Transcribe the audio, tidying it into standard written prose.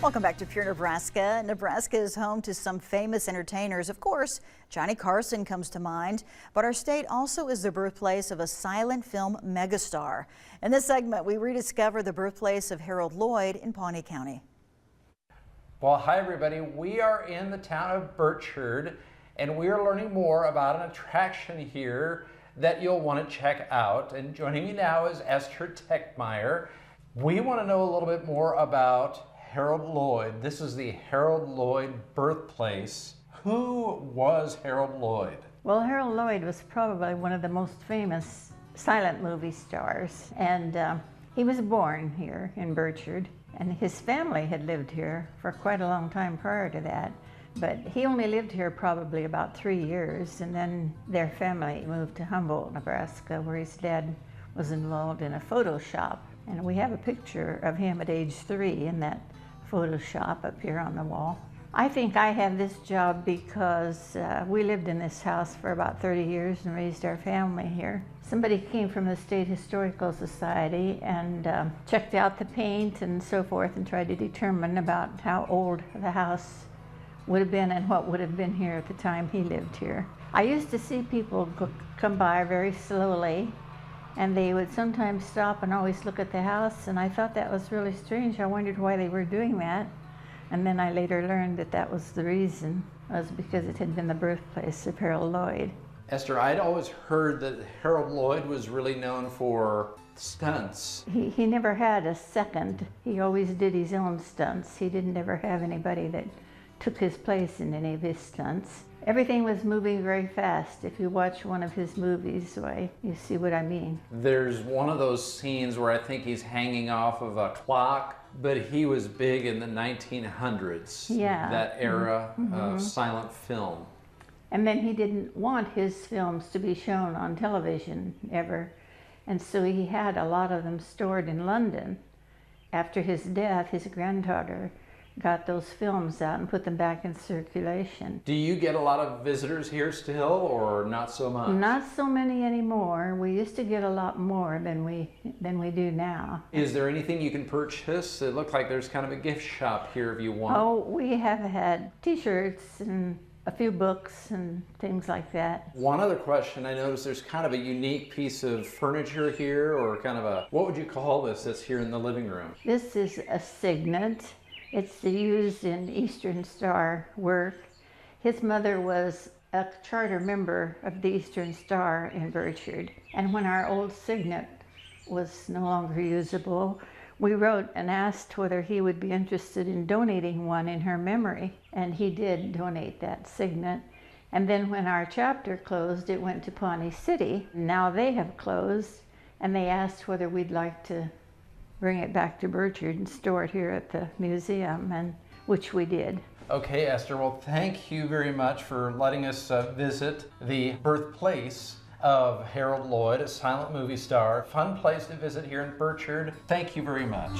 Welcome back to Pure Nebraska. Nebraska is home to some famous entertainers. Of course, Johnny Carson comes to mind, but our state also is the birthplace of a silent film megastar. In this segment, we rediscover the birthplace of Harold Lloyd in Pawnee County. Well, hi everybody. We are in the town of Burchard, and we are learning more about an attraction here that you'll want to check out. And joining me now is Esther Techmeyer. We want to know a little bit more about Harold Lloyd. This is the Harold Lloyd birthplace. Who was Harold Lloyd? Well, Harold Lloyd was probably one of the most famous silent movie stars, and he was born here in Burchard, and his family had lived here for quite a long time prior to that, but he only lived here probably about 3 years, and then their family moved to Humboldt, Nebraska, where his dad was involved in a photo shop, and we have a picture of him at age 3 in that photo shop up here on the wall. I think I have this job because we lived in this house for about 30 years and raised our family here. Somebody came from the State Historical Society and checked out the paint and so forth and tried to determine about how old the house would have been and what would have been here at the time he lived here. I used to see people come by very slowly, and they would sometimes stop and always look at the house, and I thought that was really strange. I wondered why they were doing that. And then I later learned that that was the reason, was because it had been the birthplace of Harold Lloyd. Esther, I'd always heard that Harold Lloyd was really known for stunts. He never had a second. He always did his own stunts. He didn't ever have anybody that took his place in any of his stunts. Everything was moving very fast. If you watch one of his movies, why, you see what I mean. There's one of those scenes where I think he's hanging off of a clock, but he was big in the 1900s, yeah. That era of silent film. And then he didn't want his films to be shown on television ever, and so he had a lot of them stored in London. After his death, his granddaughter got those films out and put them back in circulation. Do you get a lot of visitors here still, or not so much? Not so many anymore. We used to get a lot more than we do now. Is there anything you can purchase? It looks like there's kind of a gift shop here if you want. Oh, we have had t-shirts and a few books and things like that. One other question, I noticed there's kind of a unique piece of furniture here, or kind of a, what would you call this that's here in the living room? This is a signet. It's used in Eastern Star work. His mother was a charter member of the Eastern Star in Burchard. And when our old signet was no longer usable, we wrote and asked whether he would be interested in donating one in her memory. And he did donate that signet. And then when our chapter closed, it went to Pawnee City. Now they have closed, and they asked whether we'd like to bring it back to Burchard and store it here at the museum, and which we did. Okay, Esther, well, thank you very much for letting us visit the birthplace of Harold Lloyd, a silent movie star. Fun place to visit here in Burchard. Thank you very much.